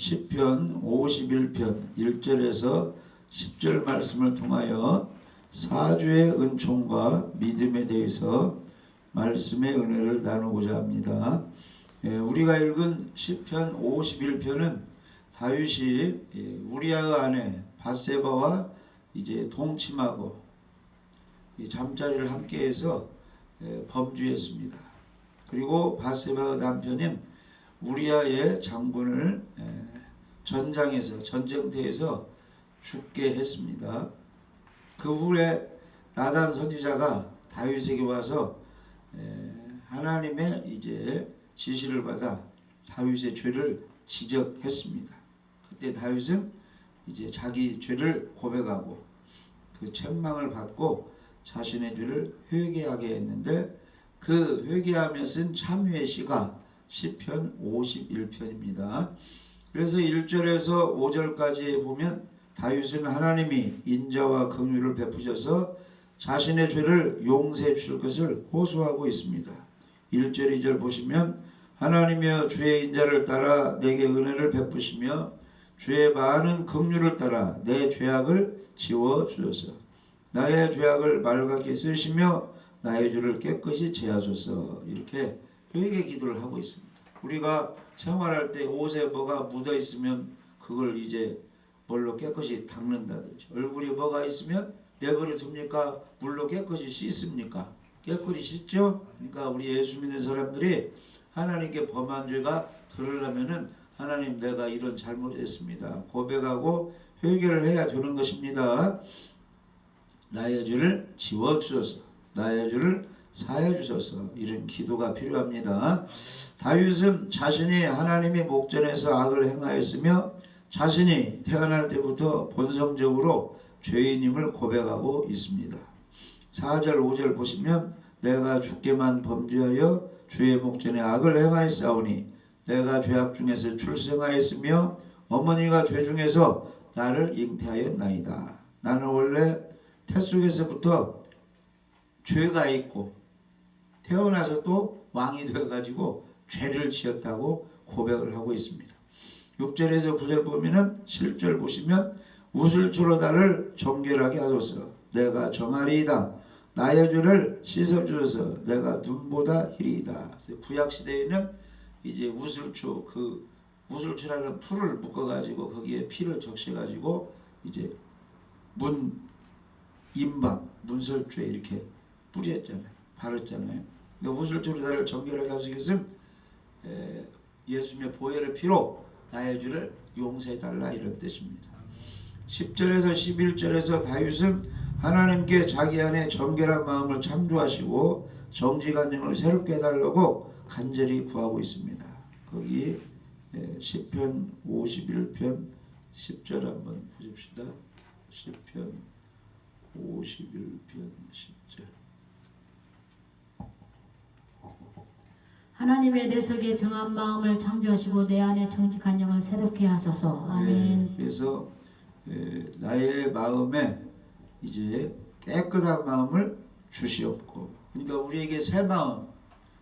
시편 51편 1절에서 10절 말씀을 통하여 사주의 은총과 믿음에 대해서 말씀의 은혜를 나누고자 합니다. 우리가 읽은 시편 51편은 다윗이 우리아의 아내 밧세바와 이제 동침하고 잠자리를 함께해서 범죄했습니다. 그리고 밧세바의 남편인 우리아의 장군을 전쟁터에서 죽게 했습니다. 그 후에 나단 선지자가 다윗에게 와서 하나님의 이제 지시를 받아 다윗의 죄를 지적했습니다. 그때 다윗은 이제 자기 죄를 고백하고 그 책망을 받고 자신의 죄를 회개하게 했는데 그 회개하며 쓴 참회의 시가 시편 51편입니다. 그래서 1절에서 5절까지 보면 다윗은 하나님이 인자와 긍휼을 베푸셔서 자신의 죄를 용서해 주실 것을 호소하고 있습니다. 1절 2절 보시면 하나님이여 주의 인자를 따라 내게 은혜를 베푸시며 주의 많은 긍휼을 따라 내 죄악을 지워 주소서. 나의 죄악을 말갛게 쓰시며 나의 죄를 깨끗이 제하소서. 이렇게 회개 기도를 하고 있습니다. 우리가 생활할 때 옷에 뭐가 묻어 있으면 그걸 이제 물로 깨끗이 닦는다든지, 얼굴에 뭐가 있으면 내버려 둡니까? 물로 깨끗이 씻습니까? 깨끗이 씻죠? 그러니까 우리 예수 믿는 사람들이 하나님께 범한 죄가 들으려면은 하나님 내가 이런 잘못했습니다 고백하고 회개를 해야 되는 것입니다. 나의 죄를 지워주소서, 나의 죄를 사해주소서, 이런 기도가 필요합니다. 다윗은 자신이 하나님의 목전에서 악을 행하였으며 자신이 태어날 때부터 본성적으로 죄인임을 고백하고 있습니다. 4절 5절 보시면 내가 주께만 범죄하여 주의 목전에 악을 행하였사오니 내가 죄악 중에서 출생하였으며 어머니가 죄 중에서 나를 잉태하였나이다. 나는 원래 태 속에서부터 죄가 있고 태어나서 또 왕이 되어가지고 죄를 지었다고 고백을 하고 있습니다. 6절에서 9절 보면은 7절 보시면 우슬초로 나를 정결하게 하소서. 내가 정하리이다. 나의 죄를 씻어주소서. 내가 눈보다 희리이다. 구약 시대에는 이제 우슬초, 그 우슬초라는 풀을 묶어가지고 거기에 피를 적셔가지고 이제 임방, 문설주에 이렇게 뿌렸잖아요. 바르잖아요. 그러니까 우슬초로 나를 정결하게 하소서. 이것은 예수님의 보혈의 피로 나의 죄를 용서해달라, 이런 뜻입니다. 10절에서 11절에서 다윗은 하나님께 자기 안에 정결한 마음을 창조하시고 정직한 영을 새롭게 해달라고 간절히 구하고 있습니다. 거기 시편 51편 10절 한번 보십시다. 시편 51편 10절. 하나님의 내 속에 정한 마음을 창조하시고 내 안에 정직한 영을 새롭게 하소서. 아멘. 그래서 나의 마음에 이제 깨끗한 마음을 주시옵고, 그러니까 우리에게 새 마음,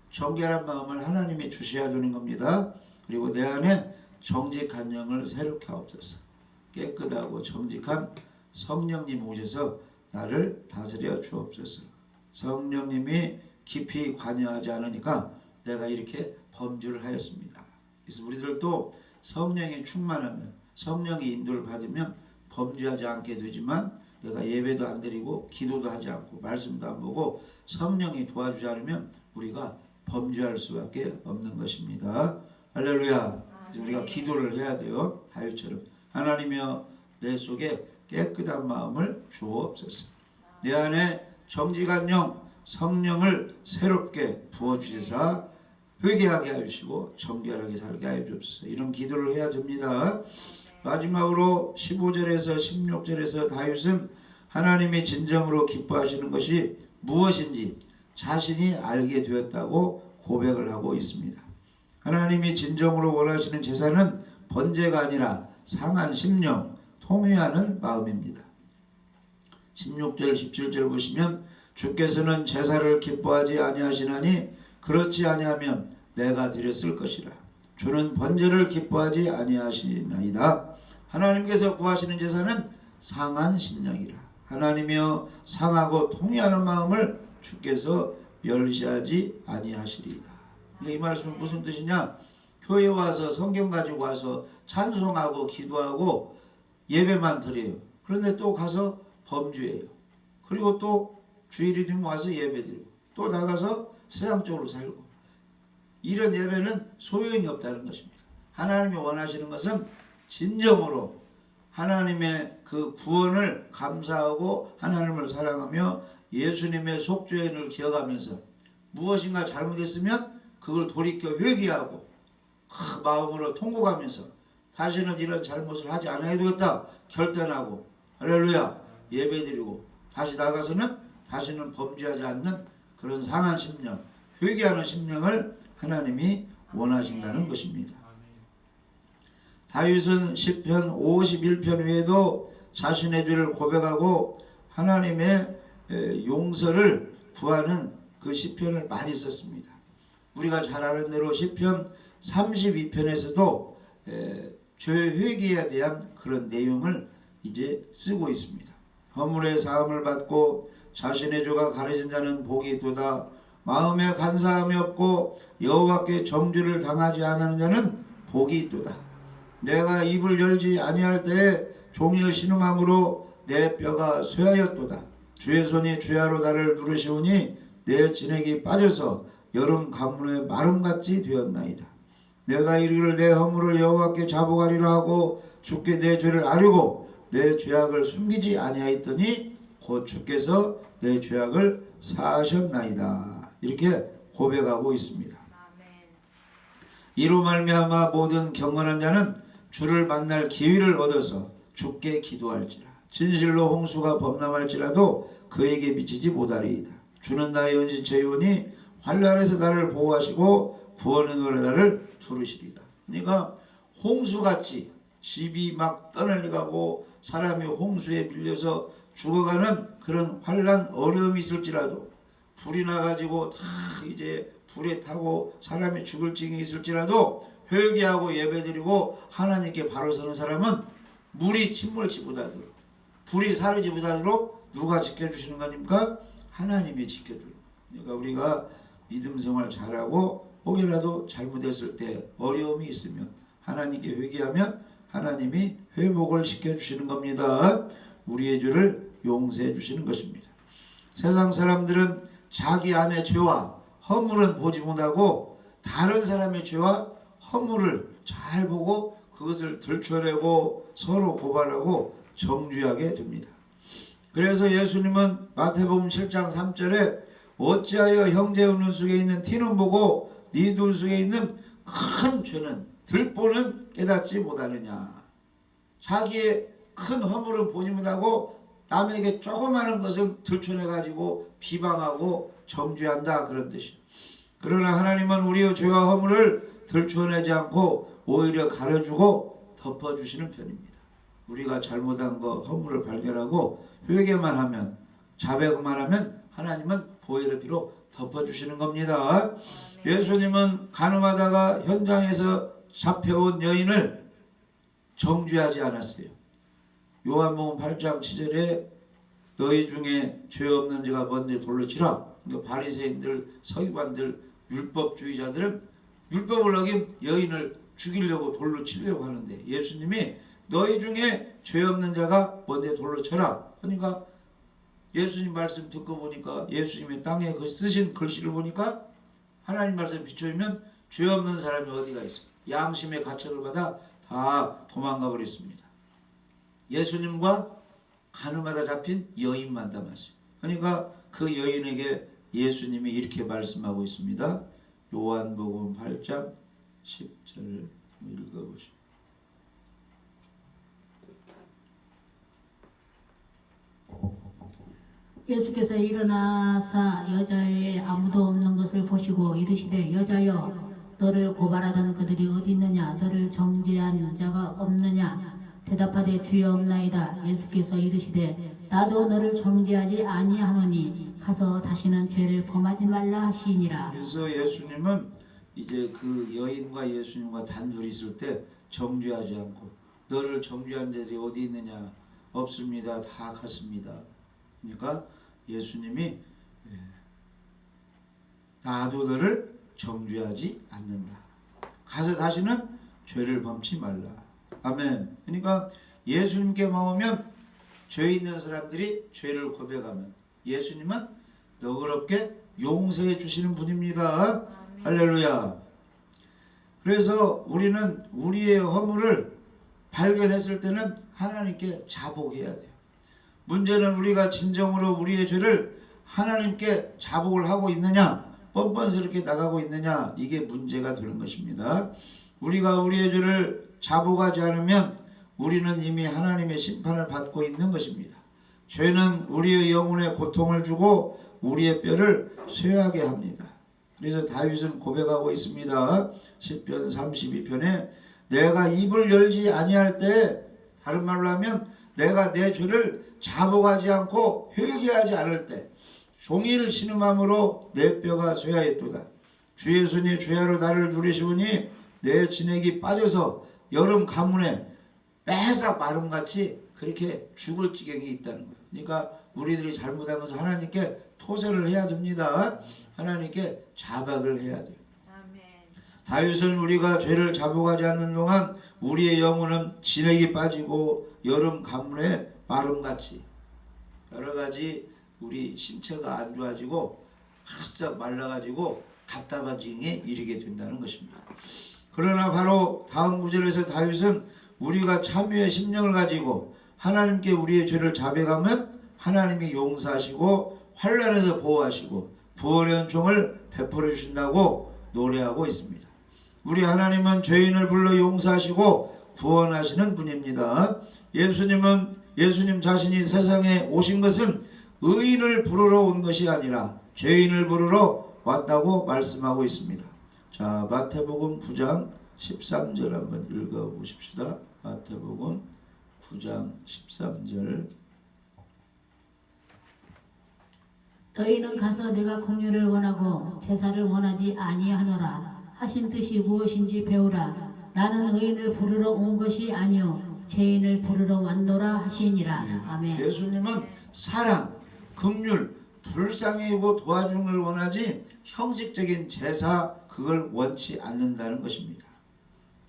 정결한 마음을 하나님이 주셔야 되는 겁니다. 그리고 내 안에 정직한 영을 새롭게 하옵소서. 깨끗하고 정직한 성령님 오셔서 나를 다스려 주옵소서. 성령님이 깊이 관여하지 않으니까 내가 이렇게 범죄를 하였습니다. 그래서 우리들도 성령이 충만하면, 성령의 인도를 받으면 범죄하지 않게 되지만 내가 예배도 안 드리고 기도도 하지 않고 말씀도 안 보고 성령이 도와주지 않으면 우리가 범죄할 수밖에 없는 것입니다. 할렐루야. 우리가 기도를 해야 돼요. 다윗처럼 하나님이여 내 속에 깨끗한 마음을 주옵소서. 내 안에 정직한 영, 성령을 새롭게 부어주시사 회개하게 하시고 정결하게 살게 하여 주옵소서. 이런 기도를 해야 됩니다. 마지막으로 15절에서 16절에서 다윗은 하나님이 진정으로 기뻐하시는 것이 무엇인지 자신이 알게 되었다고 고백을 하고 있습니다. 하나님이 진정으로 원하시는 제사는 번제가 아니라 상한 심령, 통회하는 마음입니다. 16절 17절 보시면 주께서는 제사를 기뻐하지 아니하시나니 그렇지 아니하면 내가 드렸을 것이라. 주는 번제를 기뻐하지 아니하시나이다. 하나님께서 구하시는 제사는 상한 심령이라. 하나님이여 상하고 통회하는 마음을 주께서 멸시하지 아니하시리이다. 이 말씀은 무슨 뜻이냐? 교회 와서 성경 가지고 와서 찬송하고 기도하고 예배만 드려요. 그런데 또 가서 범죄해요. 그리고 또 주일이 되면 와서 예배드리고 또 나가서 세상적으로 살고, 이런 예배는 소용이 없다는 것입니다. 하나님이 원하시는 것은 진정으로 하나님의 그 구원을 감사하고 하나님을 사랑하며 예수님의 속죄인을 기억하면서 무엇인가 잘못했으면 그걸 돌이켜 회개하고 그 마음으로 통곡하면서 다시는 이런 잘못을 하지 않아야 되겠다 결단하고 할렐루야 예배드리고 다시 나가서는 다시는 범죄하지 않는 그런 상한 심령, 회개하는 심령을 하나님이 원하신다는 것입니다. 다윗은 시편 51편 외에도 자신의 죄를 고백하고 하나님의 용서를 구하는 그 시편을 많이 썼습니다. 우리가 잘 아는 대로 시편 32편에서도 죄 회개에 대한 그런 내용을 이제 쓰고 있습니다. 허물의 사함을 받고 자신의 죄가 가려진 자는 복이 있도다. 마음에 간사함이 없고 여호와께 정죄를 당하지 않는 자는 복이 있도다. 내가 입을 열지 아니할 때에 종일 신음함으로 내 뼈가 쇠하였도다. 주의 손이 주야로 나를 누르시오니 내 진액이 빠져서 여름 가문의 마름같이 되었나이다. 내가 이르기를 내 허물을 여호와께 자복하리라 하고 주께 내 죄를 아뢰고 내 죄악을 숨기지 아니하였더니 곧 주께서 내 죄악을 사하셨나이다. 이렇게 고백하고 있습니다. 이로 말미암아 모든 경건한 자는 주를 만날 기회를 얻어서 주께 기도할지라. 진실로 홍수가 범람할지라도 그에게 미치지 못하리이다. 주는 나의 은신처이오니 환난에서 나를 보호하시고 구원의 노래 나를 부르시리라. 그러니까 홍수같이 집이 막 떠날려가고 사람이 홍수에 밀려서 죽어가는 그런 환난 어려움이 있을지라도 불이 나가지고 다 이제 불에 타고 사람이 죽을 징이 있을지라도 회개하고 예배드리고 하나님께 바로 서는 사람은 물이 침몰치 못하도록 불이 사르지 못하도록 누가 지켜주시는 거니까? 하나님이 지켜줘요. 그러니까 우리가 믿음 생활 잘하고 혹이라도 잘못했을 때 어려움이 있으면 하나님께 회개하면 하나님이 회복을 시켜주시는 겁니다. 우리의 죄를 용서해 주시는 것입니다. 세상 사람들은 자기 안의 죄와 허물은 보지 못하고 다른 사람의 죄와 허물을 잘 보고 그것을 들춰내고 서로 고발하고 정죄하게 됩니다. 그래서 예수님은 마태복음 7장 3절에 어찌하여 형제 눈 속에 있는 티는 보고 네 눈 속에 있는 큰 죄는 들보는 깨닫지 못하느냐. 자기의 큰 허물은 보지 못하고 남에게 조그마한 것을 들춰내가지고 비방하고 정죄한다 그런 뜻이에요. 그러나 하나님은 우리의 죄와 허물을 들춰내지 않고 오히려 가려주고 덮어주시는 편입니다. 우리가 잘못한 거 허물을 발견하고 회개만 하면 자백만 하면 하나님은 보혈의 피로 덮어주시는 겁니다. 예수님은 간음하다가 현장에서 잡혀온 여인을 정죄하지 않았어요. 요한복음 8장 7절에 너희 중에 죄 없는 자가 먼저 돌로 치라. 그러니까 바리새인들, 서기관들, 율법주의자들은 율법을 어긴 여인을 죽이려고 돌로 치려고 하는데 예수님이 너희 중에 죄 없는 자가 먼저 돌로 쳐라. 그러니까 예수님 말씀 듣고 보니까 예수님의 땅에 쓰신 글씨를 보니까 하나님 말씀 비춰보면 죄 없는 사람이 어디가 있어? 양심의 가책을 받아 다 도망가 버렸습니다. 예수님과 간음하다 잡힌 여인만 남았어요. 그러니까 그 여인에게 예수님이 이렇게 말씀하고 있습니다. 요한복음 8장 10절을 읽어보시죠. 예수께서 일어나사 여자의 아무도 없는 것을 보시고 이르시되 여자여 너를 고발하던 그들이 어디 있느냐 너를 정죄한 자가 없느냐 대답하되 주여 없나이다. 예수께서 이르시되 나도 너를 정죄하지 아니하노니 가서 다시는 죄를 범하지 말라 하시니라. 그래서 예수님은 이제 그 여인과 예수님과 단둘이 있을 때 정죄하지 않고 너를 정죄한 자들이 어디 있느냐? 없습니다. 다 갔습니다. 그러니까 예수님이 나도 너를 정죄하지 않는다. 가서 다시는 죄를 범치 말라. 아멘. 그러니까 예수님께 나오면 죄 있는 사람들이 죄를 고백하면 예수님은 너그럽게 용서해 주시는 분입니다. 할렐루야. 그래서 우리는 우리의 허물을 발견했을 때는 하나님께 자복해야 돼요. 문제는 우리가 진정으로 우리의 죄를 하나님께 자복을 하고 있느냐, 뻔뻔스럽게 나가고 있느냐, 이게 문제가 되는 것입니다. 우리가 우리의 죄를 자복하지 않으면 우리는 이미 하나님의 심판을 받고 있는 것입니다. 죄는 우리의 영혼에 고통을 주고 우리의 뼈를 쇠하게 합니다. 그래서 다윗은 고백하고 있습니다. 시편 32편에 내가 입을 열지 아니할 때, 다른 말로 하면 내가 내 죄를 자복하지 않고 회개하지 않을 때 종일 신음함으로 내 뼈가 쇠하였도다. 주의 손이 주야로 나를 누리시오니 내 진액이 빠져서 여름 가문에 빼삭 마름같이 그렇게 죽을 지경이 있다는 거예요. 그러니까 우리들이 잘못한 것은 하나님께 토설을 해야 됩니다. 하나님께 자박을 해야 돼요. 다윗은 우리가 죄를 자복하지 않는 동안 우리의 영혼은 진액이 빠지고 여름 가물에 마름같이 여러가지 우리 신체가 안 좋아지고 바싹 말라가지고 답답한 지경에 이르게 된다는 것입니다. 그러나 바로 다음 구절에서 다윗은 우리가 참회의 심령을 가지고 하나님께 우리의 죄를 자백하면 하나님이 용서하시고 환난에서 보호하시고 구원의 은총을 베풀어 주신다고 노래하고 있습니다. 우리 하나님은 죄인을 불러 용서하시고 구원하시는 분입니다. 예수님 자신이 세상에 오신 것은 의인을 부르러 온 것이 아니라 죄인을 부르러 왔다고 말씀하고 있습니다. 자, 마태복음 9장 13절 한번 읽어보십시다. 마태복음 9장 13절. 너희는 가서 내가 공유를 원하고 제사를 원하지 아니하노라 하신 뜻이 무엇인지 배우라. 나는 의인을 부르러 온 것이 아니요 죄인을 부르러 왔노라 하시니라. 아멘. 예수님은 사랑, 긍휼, 불쌍히 여기고 도와주는 걸 원하지 형식적인 제사 그걸 원치 않는다는 것입니다.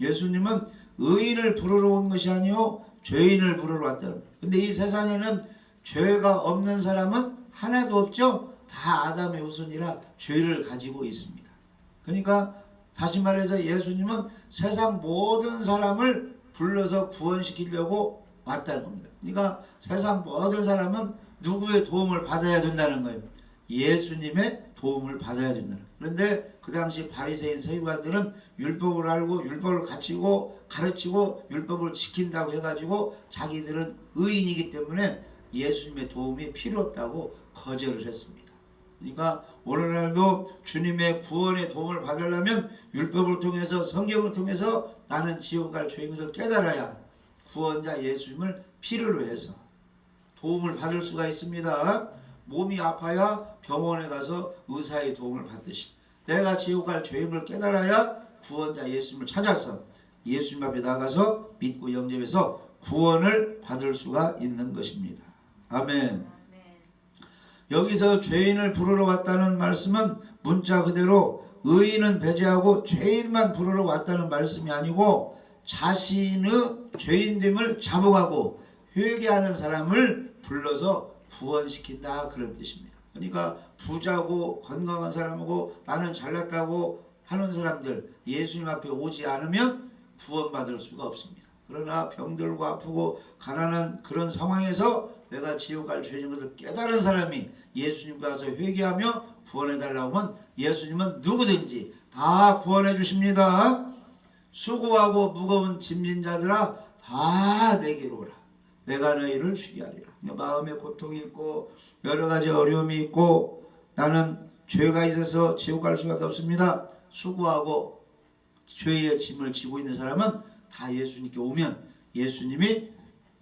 예수님은 의인을 부르러 온 것이 아니요 죄인을 부르러 왔다는 거예요. 근데 이 세상에는 죄가 없는 사람은 하나도 없죠. 다 아담의 후손이라 죄를 가지고 있습니다. 그러니까 다시 말해서 예수님은 세상 모든 사람을 불러서 구원시키려고 왔다는 겁니다. 그러니까 세상 모든 사람은 누구의 도움을 받아야 된다는 거예요. 예수님의 도움을 받아야 된다는 거예요. 그런데 그 당시 바리새인 서기관들은 율법을 알고 율법을 가르치고 율법을 지킨다고 해가지고 자기들은 의인이기 때문에 예수님의 도움이 필요 없다고 거절을 했습니다. 그러니까 오늘날도 주님의 구원의 도움을 받으려면 율법을 통해서 성경을 통해서 나는 지옥 갈 죄인 것을 깨달아야 구원자 예수님을 필요로 해서 도움을 받을 수가 있습니다. 몸이 아파야 병원에 가서 의사의 도움을 받듯이 내가 지옥 갈 죄인을 깨달아야 구원자 예수님을 찾아서 예수님 앞에 나가서 믿고 영접해서 구원을 받을 수가 있는 것입니다. 아멘. 여기서 죄인을 부르러 왔다는 말씀은 문자 그대로 의인은 배제하고 죄인만 부르러 왔다는 말씀이 아니고 자신의 죄인됨을 자복하고 회개하는 사람을 불러서 구원시킨다 그런 뜻입니다. 그러니까 부자고 건강한 사람이고 나는 잘났다고 하는 사람들 예수님 앞에 오지 않으면 구원받을 수가 없습니다. 그러나 병들고 아프고 가난한 그런 상황에서 내가 지옥 갈 죄인 것을 깨달은 사람이 예수님 가서 회개하며 구원해달라고 하면 예수님은 누구든지 다 구원해 주십니다. 수고하고 무거운 짐진 자들아 다 내게로 오라. 내가 너희를 쉬게 하리라. 마음에 고통이 있고 여러 가지 어려움이 있고 나는 죄가 있어서 지옥 갈 수밖에 없습니다. 수고하고 죄의 짐을 지고 있는 사람은 다 예수님께 오면 예수님이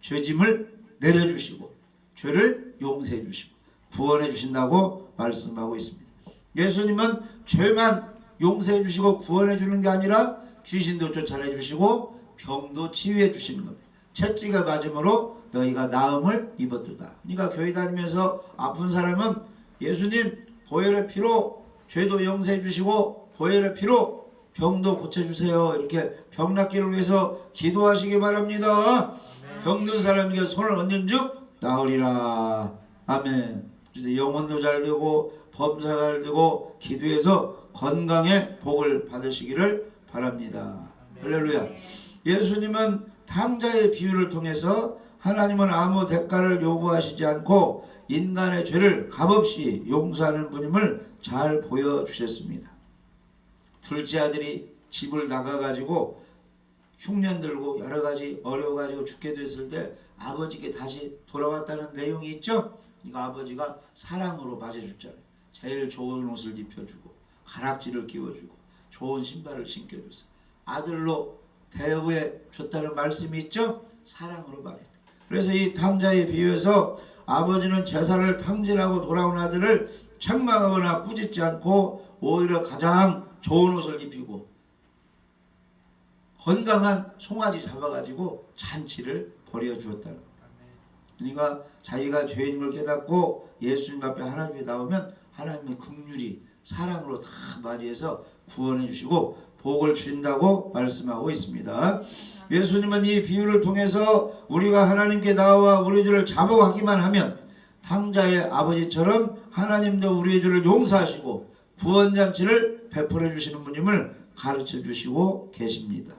죄짐을 내려주시고 죄를 용서해 주시고 구원해 주신다고 말씀하고 있습니다. 예수님은 죄만 용서해 주시고 구원해 주는 게 아니라 귀신도 쫓아내 주시고 병도 치유해 주시는 겁니다. 채찍에 맞음으로 너희가 나음을 입었도다. 그러니까 교회 다니면서 아픈 사람은 예수님 보혈의 피로 죄도 용서해 주시고 보혈의 피로 병도 고쳐주세요. 이렇게 병 낫기를 위해서 기도하시기 바랍니다. 병든 사람에게 손을 얹은 즉 나으리라. 아멘. 그래서 영혼도 잘 되고 범사가 잘 되고 기도해서 건강의 복을 받으시기를 바랍니다. 할렐루야. 예수님은 탕자의 비유를 통해서 하나님은 아무 대가를 요구하시지 않고 인간의 죄를 값없이 용서하는 분임을 잘 보여주셨습니다. 둘째 아들이 집을 나가가지고 흉년 들고 여러가지 어려워가지고 죽게 됐을 때 아버지께 다시 돌아왔다는 내용이 있죠. 그러니까 아버지가 사랑으로 맞아줬잖아요. 제일 좋은 옷을 입혀주고 가락지를 끼워주고 좋은 신발을 신겨줘서 아들로 대우해 줬다는 말씀이 있죠. 사랑으로 말했다. 그래서 이 탕자의 비유에서 아버지는 제사를 탕진하고 돌아온 아들을 책망하거나 꾸짖지 않고 오히려 가장 좋은 옷을 입히고 건강한 송아지 잡아가지고 잔치를 벌여주었다는 겁니다. 그러니까 자기가 죄인 걸 깨닫고 예수님 앞에 하나님이 나오면 하나님은 긍휼히 사랑으로 다 맞이해서 구원해 주시고 복을 주신다고 말씀하고 있습니다. 예수님은 이 비유를 통해서 우리가 하나님께 나와 우리 죄를 자복하기만 하면 탕자의 아버지처럼 하나님도 우리의 죄를 용서하시고 구원잔치를 베풀어 주시는 분임을 가르쳐 주시고 계십니다.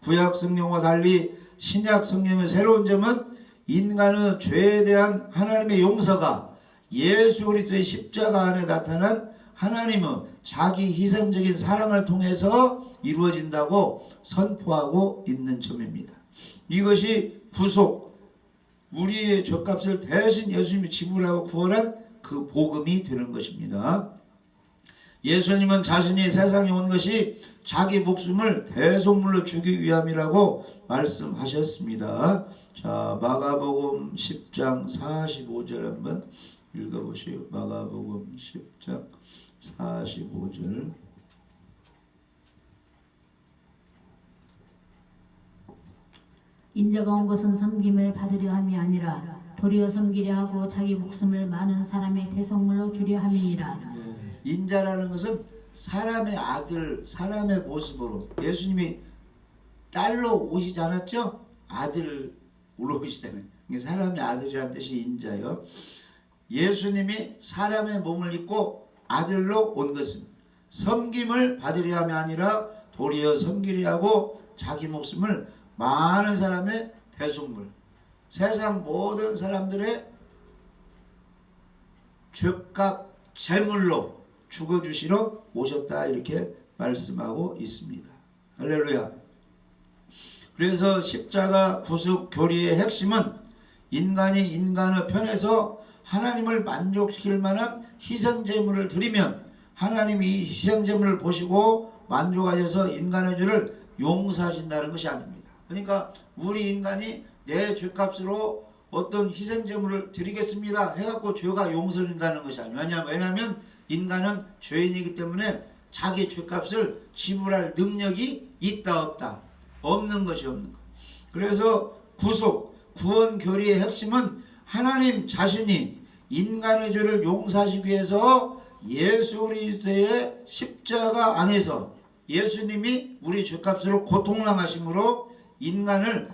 구약 성경과 달리 신약 성경의 새로운 점은 인간의 죄에 대한 하나님의 용서가 예수 그리스도의 십자가 안에 나타난 하나님의 자기 희생적인 사랑을 통해서 이루어진다고 선포하고 있는 점입니다. 이것이 구속, 우리의 죄값을 대신 예수님이 지불하고 구원한 그 복음이 되는 것입니다. 예수님은 자신이 세상에 온 것이 자기 목숨을 대속물로 주기 위함이라고 말씀하셨습니다. 자, 마가복음 10장 45절 한번 읽어보시오. 마가복음 10장 45절. 인자가 온 것은 섬김을 받으려 함이 아니라 도리어 섬기려 하고 자기 목숨을 많은 사람의 대속물로 주려 함이니라. 인자라는 것은 사람의 아들, 사람의 모습으로 예수님이 딸로 오시지 않았죠? 아들로 오시잖아요. 사람의 아들이라는 뜻이 인자요. 예수님이 사람의 몸을 입고 아들로 온 것은 섬김을 받으려 함이 아니라 도리어 섬기려 하고 자기 목숨을 많은 사람의 대속물, 세상 모든 사람들의 죄값 제물로 죽어주시러 오셨다 이렇게 말씀하고 있습니다. 할렐루야. 그래서 십자가 구속 교리의 핵심은 인간이 인간의 편에서 하나님을 만족시킬 만한 희생제물을 드리면 하나님이 이 희생제물을 보시고 만족하셔서 인간의 죄를 용서하신다는 것이 아닙니다. 그러니까 우리 인간이 내 죄값으로 어떤 희생제물을 드리겠습니다 해갖고 죄가 용서된다는 것이 아니에요. 왜냐하면 인간은 죄인이기 때문에 자기 죄값을 지불할 능력이 있다 없다 없는 것이 없는 것. 그래서 구속, 구원 교리의 핵심은 하나님 자신이 인간의 죄를 용서하시기 위해서 예수 그리스도의 십자가 안에서 예수님이 우리 죄값으로 고통당하심으로 인간을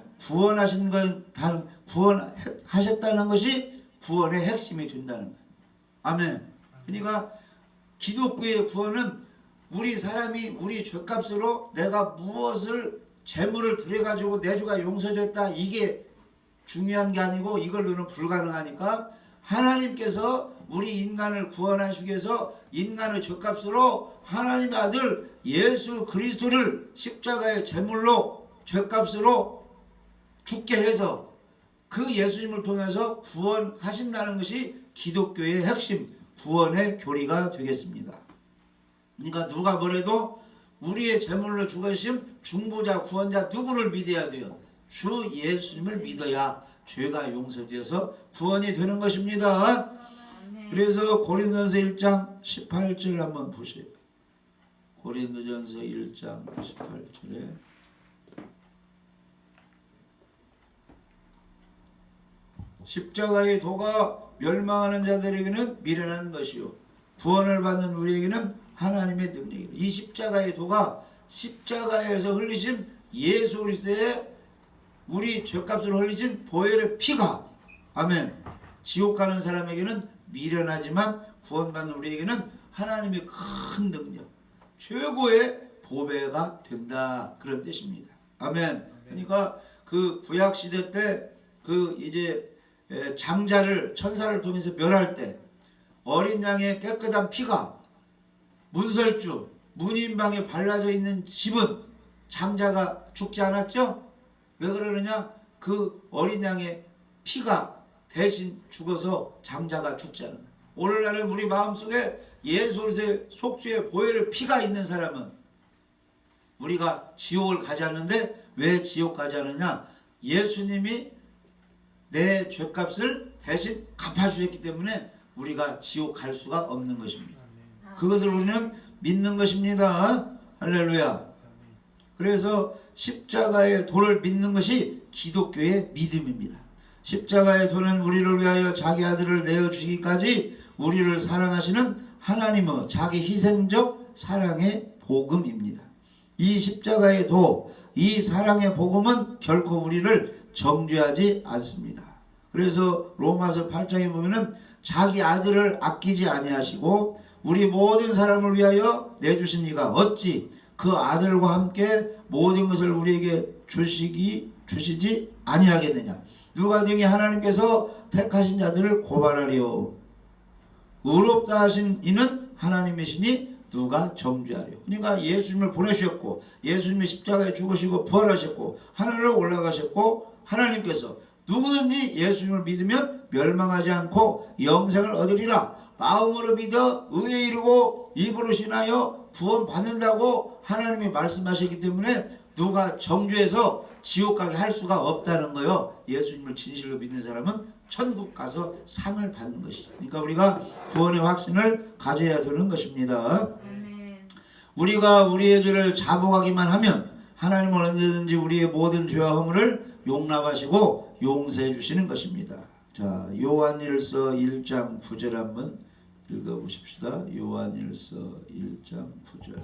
구원하셨다는 것이 구원의 핵심이 된다는 거예요. 아멘. 그러니까 기독교의 구원은 우리 사람이 우리 죄값으로 내가 무엇을 재물을 들여가지고 내 죄가 용서됐다 이게 중요한 게 아니고 이걸로는 불가능하니까 하나님께서 우리 인간을 구원하시기 위해서 인간의 죄값으로 하나님의 아들 예수 그리스도를 십자가의 제물로 죄값으로 죽게 해서 그 예수님을 통해서 구원하신다는 것이 기독교의 핵심 구원의 교리가 되겠습니다. 그러니까 누가 뭐래도 우리의 제물로 죽으신 중보자 구원자 누구를 믿어야 돼요? 주 예수님을 믿어야 죄가 용서되어서 구원이 되는 것입니다. 그래서 고린도전서 1장 18절 한번 보세요. 고린도전서 1장 18절에 십자가의 도가 멸망하는 자들에게는 미련한 것이요 구원을 받는 우리에게는 하나님의 능력이다. 이 십자가의 도가 십자가에서 흘리신 예수 그리스도의 우리 죄값으로 흘리신 보혈의 피가 아멘 지옥 가는 사람에게는 미련하지만 구원받는 우리에게는 하나님의 큰 능력 최고의 보배가 된다 그런 뜻입니다. 아멘. 그러니까 그 구약 시대 때 그 이제 장자를 천사를 통해서 멸할 때 어린 양의 깨끗한 피가 문설주 문인방에 발라져 있는 집은 장자가 죽지 않았죠? 왜 그러느냐? 그 어린 양의 피가 대신 죽어서 장자가 죽지 않은 거예요. 오늘날은 우리 마음속에 예수 그리스도의 속죄의 보혈의 피가 있는 사람은 우리가 지옥을 가지 않는데 왜 지옥 가지 않느냐? 예수님이 내 죄값을 대신 갚아주셨기 때문에 우리가 지옥 갈 수가 없는 것입니다. 그것을 우리는 믿는 것입니다. 할렐루야. 그래서 십자가의 도를 믿는 것이 기독교의 믿음입니다. 십자가의 도는 우리를 위하여 자기 아들을 내어주기까지 우리를 사랑하시는 하나님의 자기 희생적 사랑의 복음입니다. 이 십자가의 도, 이 사랑의 복음은 결코 우리를 정죄하지 않습니다. 그래서 로마서 8장에 보면은 자기 아들을 아끼지 아니하시고 우리 모든 사람을 위하여 내주신 이가 어찌 그 아들과 함께 모든 것을 우리에게 주시지 아니하겠느냐. 누가 등이 하나님께서 택하신 자들을 고발하리요. 의롭다 하신 이는 하나님이시니 누가 정죄하리요. 그러니까 예수님을 보내주셨고 예수님이 십자가에 죽으시고 부활하셨고 하늘로 올라가셨고 하나님께서 누구든지 예수님을 믿으면 멸망하지 않고 영생을 얻으리라. 마음으로 믿어 의에 이르고 입으로 신하여 구원 받는다고 하나님이 말씀하셨기 때문에 누가 정죄해서 지옥 가게 할 수가 없다는 거요. 예수님을 진실로 믿는 사람은 천국 가서 상을 받는 것이죠. 그러니까 우리가 구원의 확신을 가져야 되는 것입니다. 우리가 우리의 죄를 자복하기만 하면 하나님은 언제든지 우리의 모든 죄와 허물을 용납하시고 용서해 주시는 것입니다. 자, 요한일서 1장 9절 한번 읽어보십시다. 요한일서 1장 9절.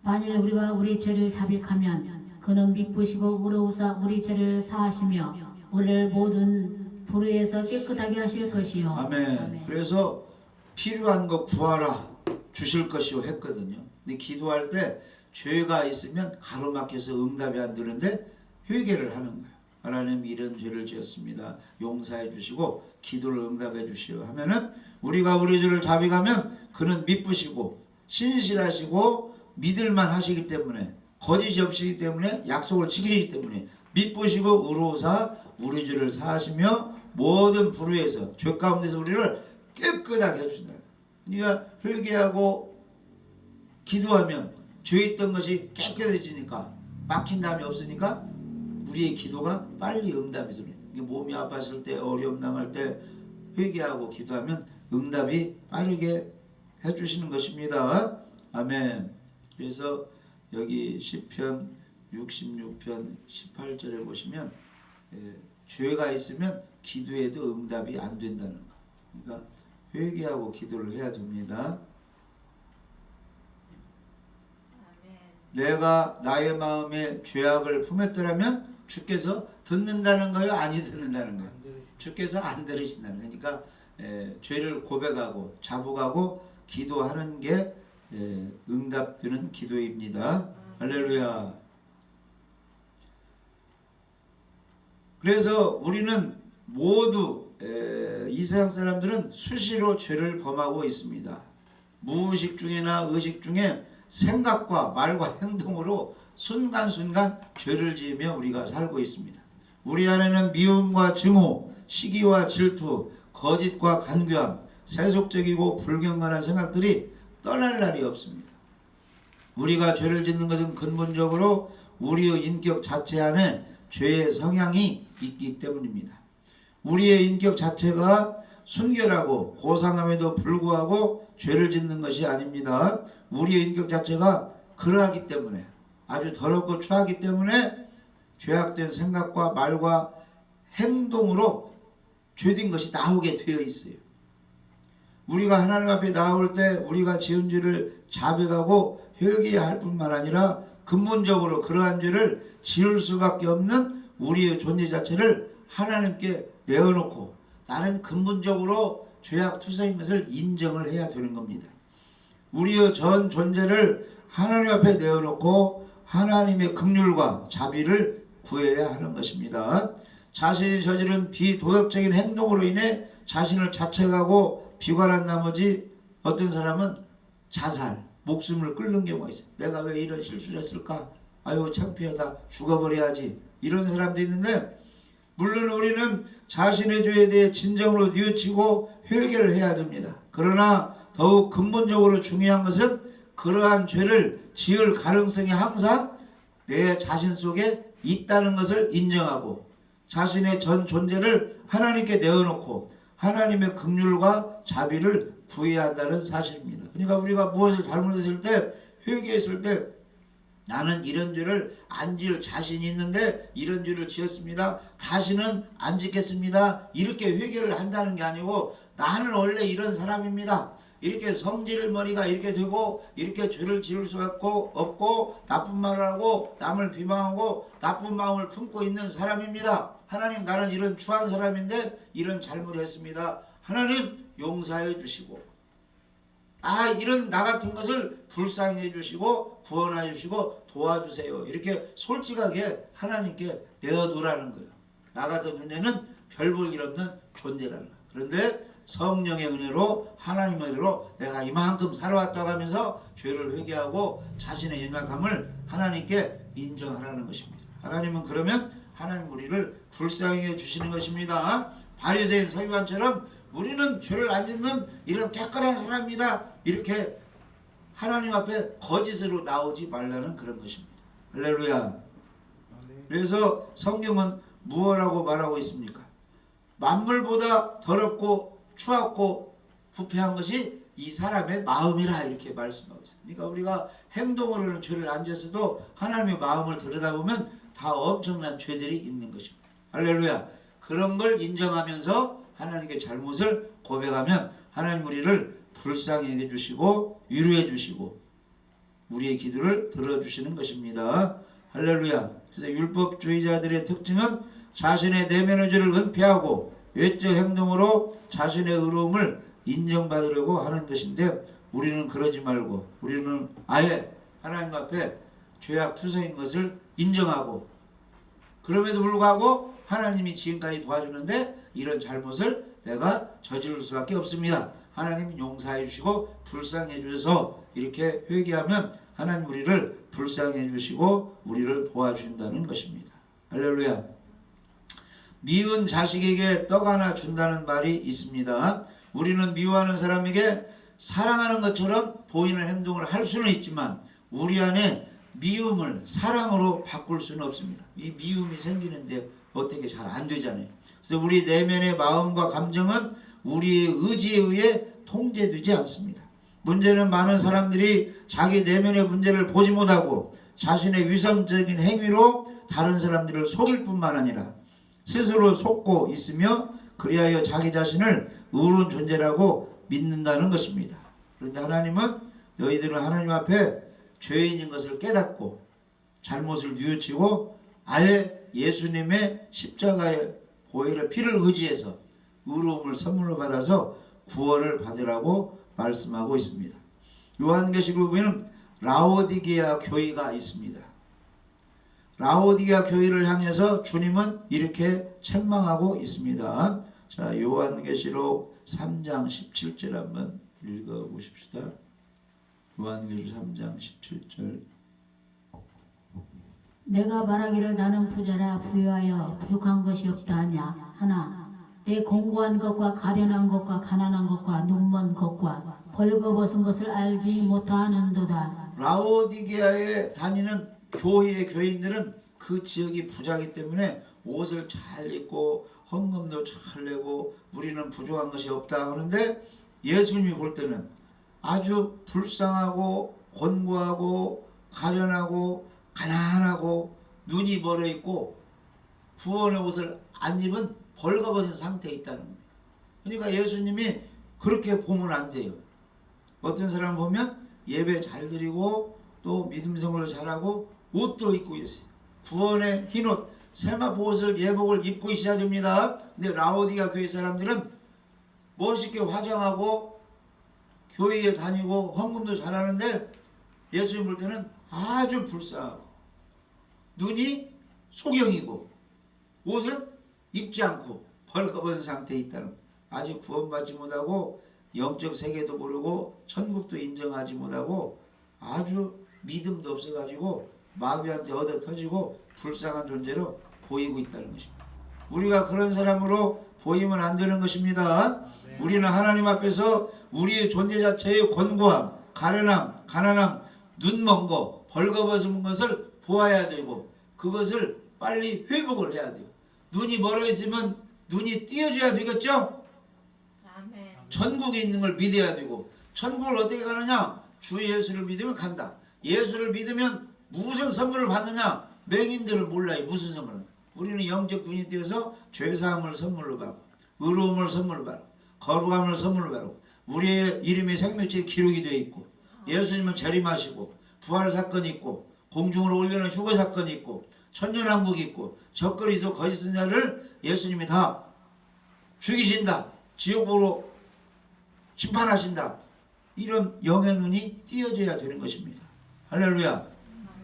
만일 우리가 우리 죄를 자백하면 그는 미쁘시고 의로우사 우리 죄를 사하시며 우리를 모든 불의에서 깨끗하게 하실 것이요. 아멘. 그래서 필요한 거 구하라 주실 것이요 했거든요. 근데 기도할 때 죄가 있으면 가로막혀서 응답이 안 되는데 회개를 하는 거예요. 하나님 이런 죄를 지었습니다. 용서해 주시고 기도를 응답해 주시오 하면은 우리가 우리 죄를 자백하면 그는 미쁘시고 신실하시고 믿을만 하시기 때문에 거짓이 없으시기 때문에 약속을 지키시기 때문에 미쁘시고 의로우사 우리 죄를 사하시며 모든 불의에서 죄 가운데서 우리를 깨끗하게 해주신다. 그러니까 회개하고 기도하면 죄 있던 것이 깨끗해지니까 막힌 담이 없으니까 우리의 기도가 빨리 응답이 되는 거예요. 몸이 아팠을 때 어려움 당할 때 회개하고 기도하면 응답이 빠르게 해주시는 것입니다. 아멘. 그래서 여기 시편 66편 18절에 보시면 죄가 있으면 기도해도 응답이 안 된다는 거. 그러니까 회개하고 기도를 해야 됩니다. 내가 나의 마음에 죄악을 품었더라면 주께서 듣는다는 거예요? 아니 듣는다는 거예요? 주께서 안 들으신다는 거예요. 그러니까 죄를 고백하고 자복하고 기도하는 게 응답되는 기도입니다. 할렐루야. 그래서 우리는 모두 이 세상 사람들은 수시로 죄를 범하고 있습니다. 무의식 중이나 의식 중에 생각과 말과 행동으로 순간순간 죄를 지으며 우리가 살고 있습니다. 우리 안에는 미움과 증오, 시기와 질투, 거짓과 간교함, 세속적이고 불경건한 생각들이 떠날 날이 없습니다. 우리가 죄를 짓는 것은 근본적으로 우리의 인격 자체 안에 죄의 성향이 있기 때문입니다. 우리의 인격 자체가 순결하고 고상함에도 불구하고 죄를 짓는 것이 아닙니다. 우리의 인격 자체가 그러하기 때문에, 아주 더럽고 추하기 때문에 죄악된 생각과 말과 행동으로 죄된 것이 나오게 되어 있어요. 우리가 하나님 앞에 나올 때 우리가 지은 죄를 자백하고 회개해야 할 뿐만 아니라 근본적으로 그러한 죄를 지을 수밖에 없는 우리의 존재 자체를 하나님께 내어놓고 나는 근본적으로 죄악 투성인 것을 인정을 해야 되는 겁니다. 우리의 전 존재를 하나님 앞에 내어놓고 하나님의 긍휼과 자비를 구해야 하는 것입니다. 자신이 저지른 비도덕적인 행동으로 인해 자신을 자책하고 비관한 나머지 어떤 사람은 자살, 목숨을 끊는 경우가 있어요. 내가 왜 이런 실수를 했을까? 아유 창피하다, 죽어버려야지, 이런 사람도 있는데, 물론 우리는 자신의 죄에 대해 진정으로 뉘우치고 회개를 해야 됩니다. 그러나 더욱 근본적으로 중요한 것은 그러한 죄를 지을 가능성이 항상 내 자신 속에 있다는 것을 인정하고 자신의 전 존재를 하나님께 내어놓고 하나님의 긍휼과 자비를 구해야 한다는 사실입니다. 그러니까 우리가 무엇을 잘못했을 때, 회개했을 때 나는 이런 죄를 안 지을 자신이 있는데 이런 죄를 지었습니다, 다시는 안 짓겠습니다, 이렇게 회개를 한다는 게 아니고 나는 원래 이런 사람입니다, 이렇게 성질머리가 이렇게 되고 이렇게 죄를 지을 수 없고 나쁜 말을 하고 남을 비방하고 나쁜 마음을 품고 있는 사람입니다. 하나님, 나는 이런 추한 사람인데 이런 잘못을 했습니다, 하나님 용서해 주시고 이런 나 같은 것을 불쌍해 주시고 구원해 주시고 도와주세요, 이렇게 솔직하게 하나님께 내어놓으라는 거예요. 나 같은 존재는 별 볼 일 없는 존재라는 거예요. 그런데 성령의 은혜로, 하나님의 은혜로 내가 이만큼 살아왔다고 하면서 죄를 회개하고 자신의 연약함을 하나님께 인정하라는 것입니다. 하나님은 그러면 하나님 우리를 불쌍히 주시는 것입니다. 바리새인 서기관처럼 우리는 죄를 안 짓는 이런 깨끗한 사람입니다, 이렇게 하나님 앞에 거짓으로 나오지 말라는 그런 것입니다. 할렐루야. 그래서 성경은 무엇라고 말하고 있습니까? 만물보다 더럽고 추악고 부패한 것이 이 사람의 마음이라, 이렇게 말씀하고 있습니다. 그러니까 우리가 행동으로는 죄를 안 지었어도 하나님의 마음을 들여다보면 다 엄청난 죄들이 있는 것입니다. 할렐루야. 그런 걸 인정하면서 하나님께 잘못을 고백하면 하나님 우리를 불쌍히 해주시고 위로해 주시고 우리의 기도를 들어주시는 것입니다. 할렐루야. 그래서 율법주의자들의 특징은 자신의 내면의 죄를 은폐하고 외적 행동으로 자신의 의로움을 인정받으려고 하는 것인데, 우리는 그러지 말고 우리는 아예 하나님 앞에 죄악 투성인 것을 인정하고, 그럼에도 불구하고 하나님이 지금까지 도와주는데 이런 잘못을 내가 저지를 수밖에 없습니다, 하나님 용서해 주시고 불쌍해 주셔서 이렇게 회개하면 하나님 우리를 불쌍해 주시고 우리를 도와준다는 것입니다. 할렐루야. 미운 자식에게 떡 하나 준다는 말이 있습니다. 우리는 미워하는 사람에게 사랑하는 것처럼 보이는 행동을 할 수는 있지만 우리 안에 미움을 사랑으로 바꿀 수는 없습니다. 이 미움이 생기는데 어떻게 잘 안 되잖아요. 그래서 우리 내면의 마음과 감정은 우리의 의지에 의해 통제되지 않습니다. 문제는 많은 사람들이 자기 내면의 문제를 보지 못하고 자신의 위선적인 행위로 다른 사람들을 속일 뿐만 아니라 스스로 속고 있으며 그리하여 자기 자신을 의로운 존재라고 믿는다는 것입니다. 그런데 하나님은 너희들은 하나님 앞에 죄인인 것을 깨닫고 잘못을 뉘우치고 아예 예수님의 십자가의 보혈의 피를 의지해서 의로움을 선물로 받아서 구원을 받으라고 말씀하고 있습니다. 요한계시록에 보면 라오디게아 교회가 있습니다. 라오디게아 교회를 향해서 주님은 이렇게 책망하고 있습니다. 자, 요한계시록 3장 17절 한번 읽어보십시다. 요한계시록 3장 17절. 내가 말하기를 나는 부자라 부유하여 부족한 것이 없다 하냐 하나 내 공고한 것과 가련한 것과 가난한 것과 눈먼 것과 벌거벗은 것을 알지 못하는도다. 라오디게아에 다니는 교회의 교인들은 그 지역이 부자이기 때문에 옷을 잘 입고 헌금도 잘 내고 우리는 부족한 것이 없다 하는데 예수님이 볼 때는 아주 불쌍하고 곤고하고 가련하고 가난하고 눈이 멀어 있고 구원의 옷을 안 입은 벌거벗은 상태에 있다는 거예요. 그러니까 예수님이 그렇게 보면 안 돼요. 어떤 사람 보면 예배 잘 드리고 또 믿음 생활을 잘하고 옷도 입고 있어요. 구원의 흰옷 세마포 옷을 예복을 입고 있어야 됩니다. 근데 라오디가 교회 사람들은 멋있게 화장하고 교회에 다니고 헌금도 잘하는데 예수님 볼 때는 아주 불쌍하고 눈이 소경이고 옷은 입지 않고 벌거벗은 상태에 있다는 아직 구원받지 못하고 영적 세계도 모르고 천국도 인정하지 못하고 아주 믿음도 없어가지고 마귀한테 얻어 터지고 불쌍한 존재로 보이고 있다는 것입니다. 우리가 그런 사람으로 보이면 안 되는 것입니다. 우리는 하나님 앞에서 우리의 존재 자체의 곤고함, 가련함, 가난함, 눈먼 거, 벌거벗은 것을 보아야 되고 그것을 빨리 회복을 해야 돼요. 눈이 멀어 있으면 눈이 띄어져야 되겠죠? 아멘. 천국에 있는 걸 믿어야 되고 천국을 어떻게 가느냐? 주 예수를 믿으면 간다. 예수를 믿으면 무슨 선물을 받느냐? 맹인들은 몰라요. 무슨 선물은. 우리는 영적 눈이 띄어서 죄사함을 선물로 받고 의로움을 선물로 받고 거룩함을 선물로 받고 우리의 이름이 생명책에 기록이 되어 있고 예수님은 재림하시고 부활 사건이 있고 공중으로 올려놓은 휴거 사건이 있고 천년왕국이 있고 적그리스도 거짓 선자를 예수님이 다 죽이신다. 지옥으로 심판하신다. 이런 영의 눈이 띄어져야 되는 것입니다. 할렐루야.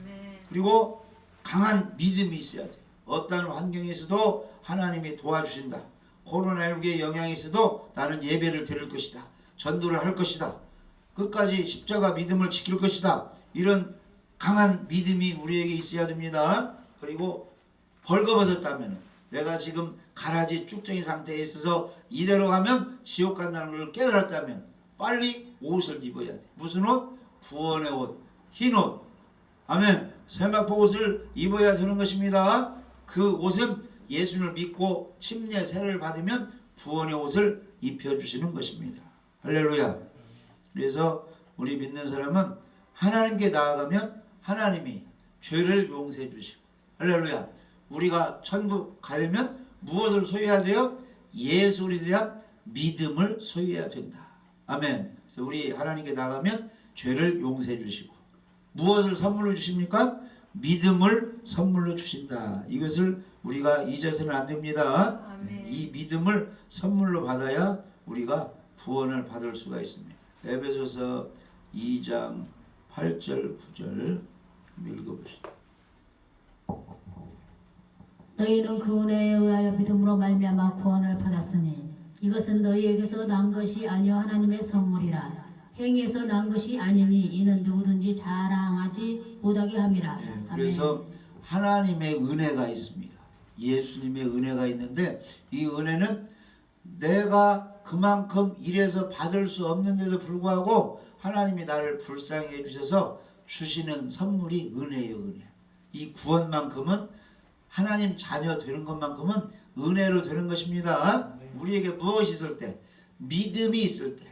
아멘. 그리고 강한 믿음이 있어야 돼요. 어떤 환경에 있어도 하나님이 도와주신다. 코로나19의 영향이 있어도 나는 예배를 드릴 것이다. 전도를 할 것이다. 끝까지 십자가 믿음을 지킬 것이다. 이런 강한 믿음이 우리에게 있어야 됩니다. 그리고 벌거벗었다면 내가 지금 가라지 쭉정이 상태에 있어서 이대로 가면 지옥 간다는 걸 깨달았다면 빨리 옷을 입어야 돼. 무슨 옷? 구원의 옷, 흰 옷. 아멘. 세마포 옷을 입어야 되는 것입니다. 그 옷은 예수를 믿고 침례 세례를 받으면 구원의 옷을 입혀주시는 것입니다. 할렐루야. 그래서 우리 믿는 사람은 하나님께 나아가면 하나님이 죄를 용서해 주시고 할렐루야. 우리가 천국 가려면 무엇을 소유해야 돼요? 예수에 대한 믿음을 소유해야 된다. 아멘. 그래서 우리 하나님께 나가면 죄를 용서해 주시고 무엇을 선물로 주십니까? 믿음을 선물로 주신다. 이것을 우리가 잊어서는 안 됩니다. 아멘. 이 믿음을 선물로 받아야 우리가 구원을 받을 수가 있습니다. 에베소서 2장 8절 9절 읽어보시죠. 너희는 그 은혜에 의하여 믿음으로 말미암아 구원을 받았으니 이것은 너희에게서 난 것이 아니요 하나님의 선물이라. 행위에서 난 것이 아니니 이는 누구든지 자랑하지 못하게 함이라. 네, 그래서 하나님의 은혜가 있습니다. 예수님의 은혜가 있는데 이 은혜는 내가 그만큼 일해서 받을 수 없는데도 불구하고 하나님이 나를 불쌍히 해주셔서 주시는 선물이 은혜예요. 은혜. 이 구원만큼은 하나님 자녀 되는 것만큼은 은혜로 되는 것입니다. 우리에게 무엇이 있을 때? 믿음이 있을 때.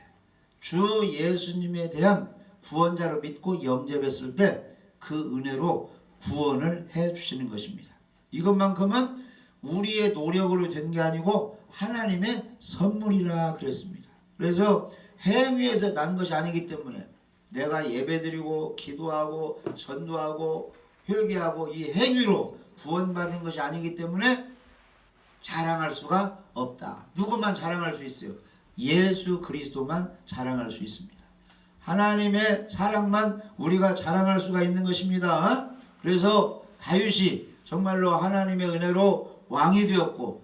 주 예수님에 대한 구원자로 믿고 영접했을 때 그 은혜로 구원을 해 주시는 것입니다. 이것만큼은 우리의 노력으로 된 게 아니고 하나님의 선물이라 그랬습니다. 그래서 행위에서 난 것이 아니기 때문에 내가 예배드리고 기도하고 전도하고 회개하고 이 행위로 구원받는 것이 아니기 때문에 자랑할 수가 없다. 누구만 자랑할 수 있어요? 예수 그리스도만 자랑할 수 있습니다. 하나님의 사랑만 우리가 자랑할 수가 있는 것입니다. 그래서 다윗이 정말로 하나님의 은혜로 왕이 되었고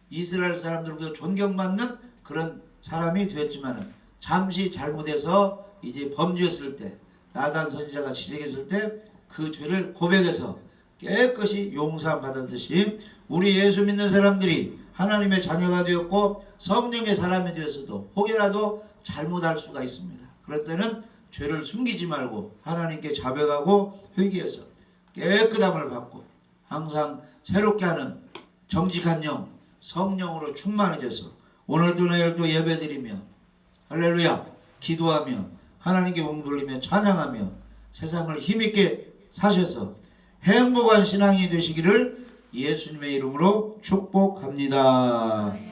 이스라엘 사람들도 존경받는 그런 사람이 되었지만 잠시 잘못해서 이제 범죄했을 때 나단 선지자가 지적했을 때 그 죄를 고백해서 깨끗이 용서함 받았듯이 우리 예수 믿는 사람들이 하나님의 자녀가 되었고 성령의 사람이 되었어도 혹여라도 잘못할 수가 있습니다. 그럴 때는 죄를 숨기지 말고 하나님께 자백하고 회개해서 깨끗함을 받고 항상 새롭게 하는 정직한 영, 성령으로 충만해져서 오늘도 내일도 예배드리며 할렐루야 기도하며 하나님께 목 돌리며 찬양하며 세상을 힘있게 사셔서 행복한 신앙이 되시기를 예수님의 이름으로 축복합니다.